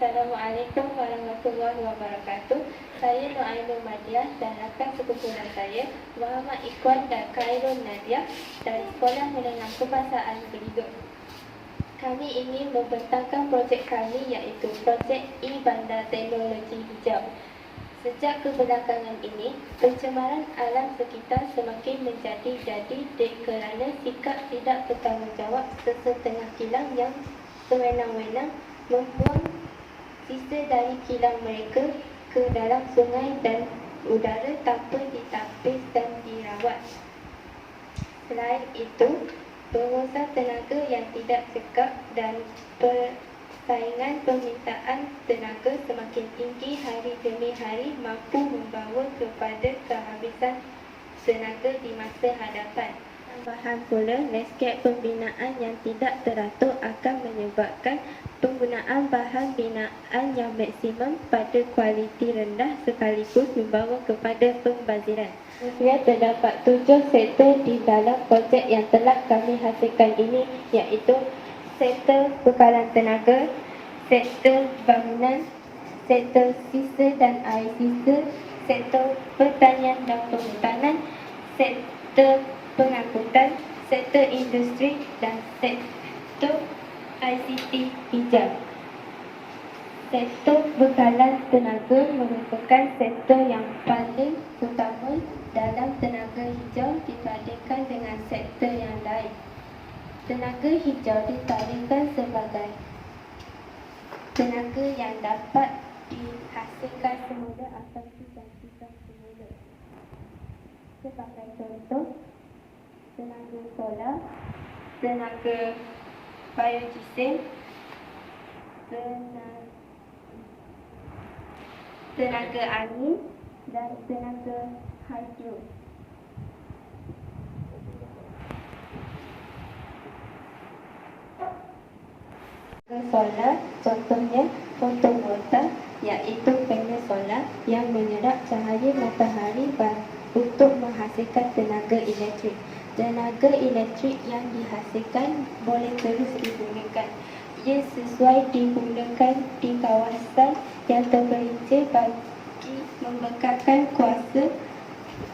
Assalamualaikum warahmatullahi wabarakatuh. Saya Nur Ainul Madiah dan rakan sekumpulan saya Muhammad Ikhwan dan Khairul Nadia dari Sekolah Menengah Kebahasaan Belitung. Kami ingin membentangkan projek kami iaitu projek E-Bandar Teknologi Hijau. Sejak kebelakangan ini, pencemaran alam sekitar semakin menjadi-jadi kerana sikap tidak bertanggungjawab sesetengah kilang yang sewenang-wenang membuang sisa dari kilang mereka ke dalam sungai dan udara tanpa ditapis dan dirawat. Selain itu, pengusaha tenaga yang tidak cekap dan persaingan permintaan tenaga semakin tinggi hari demi hari mampu membawa kepada kehabisan tenaga di masa hadapan. Tambahan pula, landscape pembinaan yang tidak teratur akan menyebabkan penggunaan bahan binaan yang maksimum pada kualiti rendah sekaligus membawa kepada pembaziran. Terdapat 7 sektor di dalam projek yang telah kami hasilkan ini iaitu sektor bekalan tenaga, sektor bangunan, sektor sisa dan air sisa, sektor pertanian dan perhutanan, sektor pengangkutan, sektor industri dan sektor ICT hijau. Sektor bekalan tenaga merupakan sektor yang paling utama dalam tenaga hijau dibandingkan dengan sektor yang lain. Tenaga hijau ditarikkan sebagai tenaga yang dapat dihasilkan semula atau digantikan semula. Sebagai contoh, tenaga solar, tenaga biodiesel, tenaga angin dan tenaga hidro. Solar contohnya fotovoltaik iaitu panel solar yang menyerap cahaya matahari untuk menghasilkan tenaga elektrik. Tenaga elektrik yang dihasilkan boleh terus digunakan. Ia sesuai digunakan di kawasan yang terperinci bagi membekalkan kuasa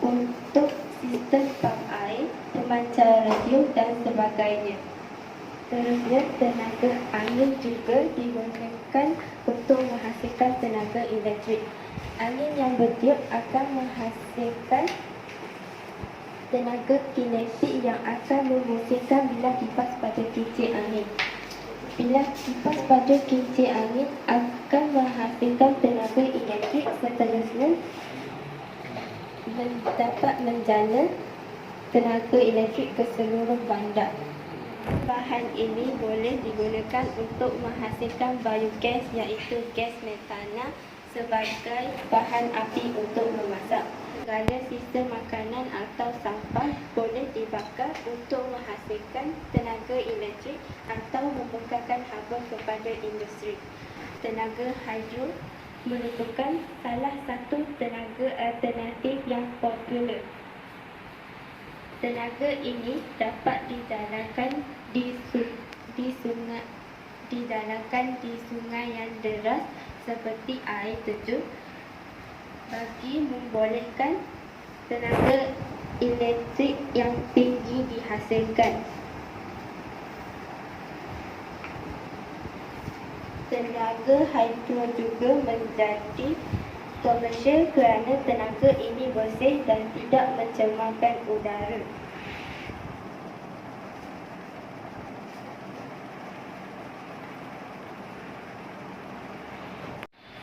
untuk sistem pam air, pemancar radio dan sebagainya. Seterusnya, tenaga angin juga digunakan untuk menghasilkan tenaga elektrik. Angin yang bertiup akan menghasilkan tenaga kinetik yang akan memungkinkan bilah kipas pada kincir angin. Bilah kipas pada kincir angin akan menghasilkan tenaga elektrik, seterusnya dapat menjana tenaga elektrik ke seluruh bandar. Bahan ini boleh digunakan untuk menghasilkan biogas iaitu gas metana sebagai bahan api untuk memasak. Segala sisa makanan atau sampah boleh dibakar untuk menghasilkan tenaga elektrik atau membekalkan haba kepada industri. Tenaga hidro merupakan salah satu tenaga alternatif yang popular. Tenaga ini dapat dijalankan di sungai yang deras seperti air terjun bagi membolehkan tenaga elektrik yang tinggi dihasilkan. Tenaga hidro juga menjadi komersial kerana tenaga ini bersih dan tidak mencemarkan udara.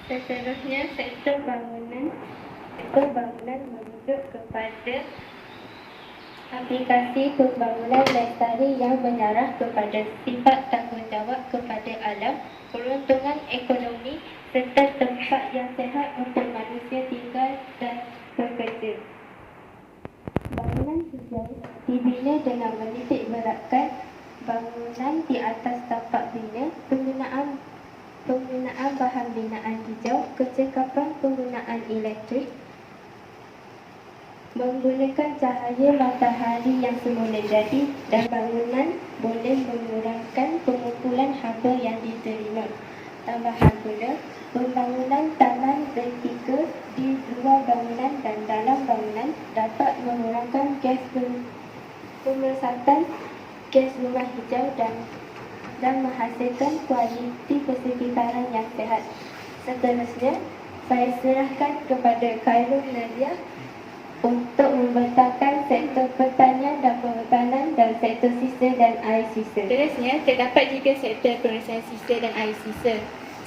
Seterusnya, sektor bangunan. Sektor bangunan merujuk kepada aplikasi pembangunan lestari yang mengarah kepada sifat tanggungjawab kepada alam, peruntungan ekonomi serta tempat yang sihat untuk manusia tinggal dan bekerja. Bangunan hijau dibina dengan menitik beratkan bangunan di atas tapak bina, penggunaan bahan binaan hijau, kecekapan penggunaan elektrik, menggunakan cahaya matahari yang semula jadi, dan bangunan boleh mengurangkan pengumpulan haba yang diterima. tambahan pula pembangunan taman vertikal di luar bangunan dan dalam bangunan dapat mengurangkan pemersatan gas rumah hijau dan menghasilkan kualiti persekitaran yang sihat. Seterusnya, saya serahkan kepada Khairul Nadia untuk membentangkan sektor pertanian dan perhutanan dan sektor sisa dan air sisa. Seterusnya, terdapat juga sektor penyelesaian sisa dan air sisa.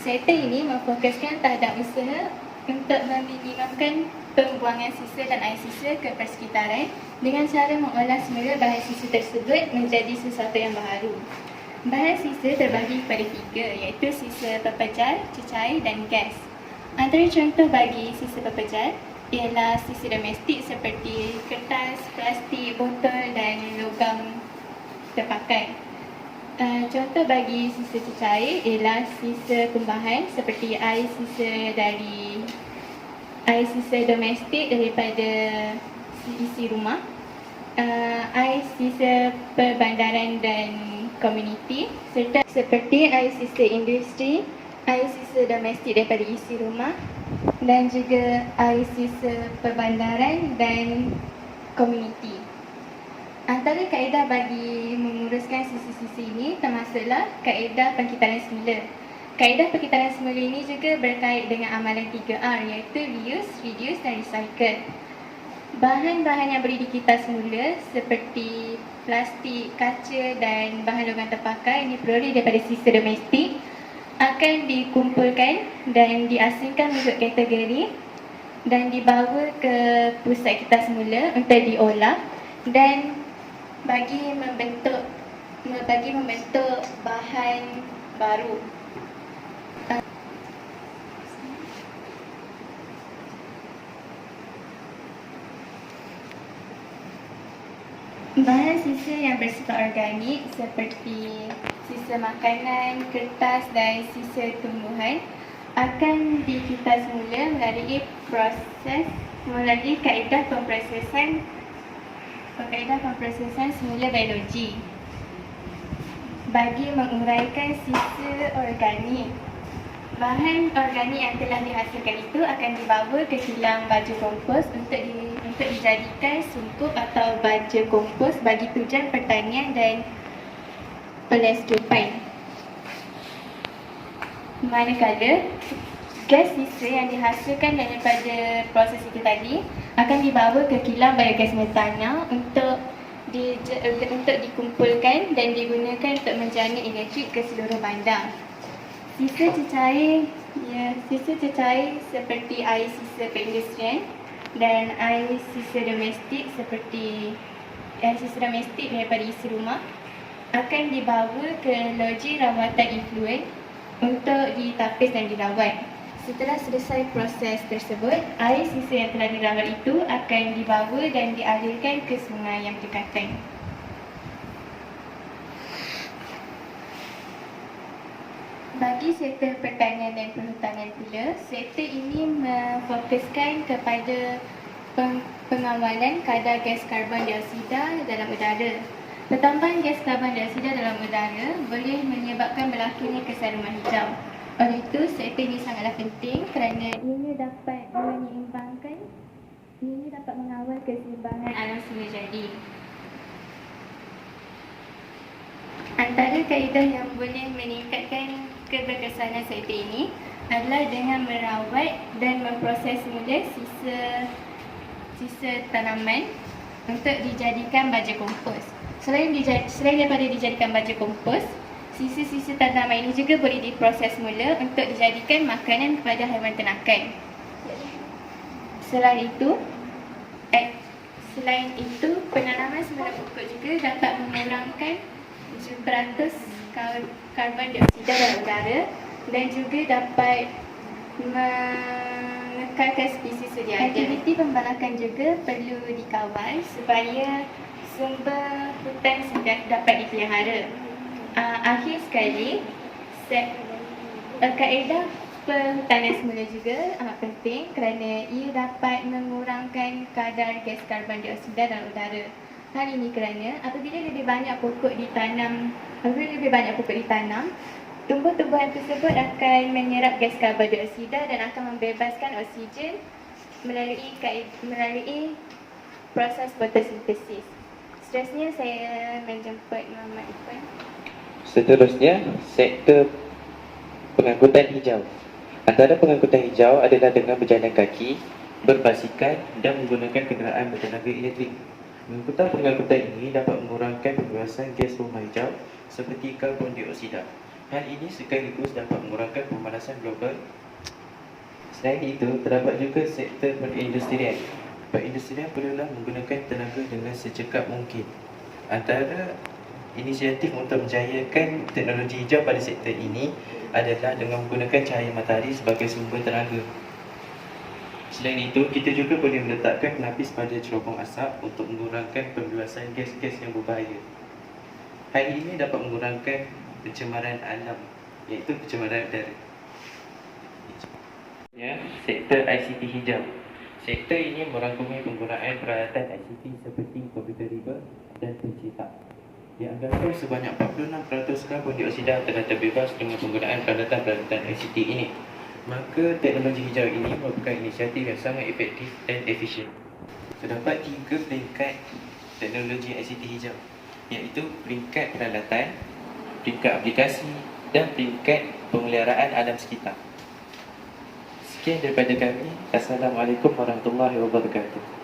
Sektor ini memfokuskan terhadap usaha untuk meminimumkan pembuangan sisa dan air sisa ke persekitaran dengan cara mengolah semula bahan sisa tersebut menjadi sesuatu yang baharu. Bahan sisa terbagi kepada 3, iaitu sisa pepejal, cecair dan gas. Antara contoh bagi sisa pepejal ialah sisa domestik seperti kertas, plastik, botol dan logam terpakai. Contoh bagi sisa cecair ialah sisa kumbahan seperti air sisa domestik daripada isi rumah, air sisa perbandaran dan komuniti, serta seperti air sisa industri, air sisa domestik daripada isi rumah dan juga air sisa perbandaran dan komuniti. Antara kaedah bagi menguruskan sisa-sisa ini termasuklah kaedah pengkitaran semula. Kaedah pengkitaran semula ini juga berkait dengan amalan 3R, iaitu reuse, reduce dan recycle. Bahan-bahan yang boleh dikitar semula seperti plastik, kaca dan bahan logam terpakai ini peroleh daripada sisa domestik akan dikumpulkan dan diasingkan menurut kategori dan dibawa ke pusat kitar semula untuk diolah dan bagi membentuk bahan baru. Bahan sisa yang bersifat organik seperti sisa makanan, kertas dan sisa tumbuhan akan dikitar semula melalui kaedah pemprosesan semula biologi. Bagi menguraikan sisa organik, bahan organik yang telah dihasilkan itu akan dibawa ke kilang baja kompos untuk dijadikan sungkup atau baja kompos bagi tujuan pertanian dan pelestrupan. Manakala gas sisa yang dihasilkan daripada proses itu tadi akan dibawa ke kilang biogas metana untuk dikumpulkan dan digunakan untuk menjana elektrik ke seluruh bandar. Sisa cecair seperti air sisa perindustrian dan air sisa domestik daripada isi rumah akan dibawa ke loji rawatan effluent untuk ditapis dan dirawat. Setelah selesai proses tersebut, air sisa yang telah dirawat itu akan dibawa dan dialirkan ke sungai yang berdekatan. Bagi sektor pertanian dan perhutanan pula, sektor ini memfokuskan kepada pengawalan kadar gas karbon dioksida dalam udara. Pertambahan gas karbon dioksida dalam udara boleh menyebabkan berlakunya kesan rumah hijau. Oleh itu, sektor ini sangatlah penting kerana ia dapat mengawal keseimbangan alam semula jadi. Antara kaedah yang boleh meningkatkan keberkesanan sektor ini adalah dengan merawat dan memproses semula sisa tanaman untuk dijadikan baja kompos. Selain daripada dijadikan baja kompos, sisa-sisa tanaman ini juga boleh diproses semula untuk dijadikan makanan kepada haiwan ternakan. Selain itu, penanaman semula pokok juga dapat mengurangkan 7% karbon dioksida dalam udara dan juga dapat mengekalkan spesies sedia ada. Aktiviti pembalakan juga perlu dikawal supaya sumber hutan sedia dapat dipelihara. Akhir sekali, kaedah perhutanan semula juga amat penting kerana ia dapat mengurangkan kadar gas karbon dioksida dalam udara. Hal ini kerana apabila lebih banyak pokok ditanam, Tumbuh-tumbuhan tersebut akan menyerap gas karbon dioksida dan akan membebaskan oksigen melalui proses fotosintesis. Seterusnya saya menjemput Muhammad Ikhwan. Seterusnya, sektor pengangkutan hijau. Antara pengangkutan hijau adalah dengan berjalan kaki, berbasikal dan menggunakan kenderaan bertenaga elektrik. Pengangkutan ini dapat mengurangkan pembebasan gas rumah hijau seperti karbon dioksida. Hal ini sekaligus dapat mengurangkan pemanasan global. Selain itu, terdapat juga sektor perindustrian. Perindustrian perlulah menggunakan tenaga dengan secepat mungkin. Antara inisiatif untuk menjayakan teknologi hijau pada sektor ini adalah dengan menggunakan cahaya matahari sebagai sumber tenaga. Selain itu, kita juga boleh meletakkan penapis pada cerobong asap untuk mengurangkan pembebasan gas-gas yang berbahaya. Hal ini dapat mengurangkan pencemaran alam, iaitu pencemaran udara. Sektor ICT hijau. Sektor ini merangkumi penggunaan peralatan ICT seperti komputer riba dan pencetak. Dianggapkan sebanyak 46% karbon dioksida telah terbebas dengan penggunaan peralatan-peralatan ICT ini. Maka teknologi hijau ini merupakan inisiatif yang sangat efektif dan efisien. Terdapat 3 peringkat teknologi ICT hijau, iaitu peringkat peralatan, peringkat aplikasi dan peringkat pemeliharaan alam sekitar. Sekian daripada kami. Assalamualaikum warahmatullahi wabarakatuh.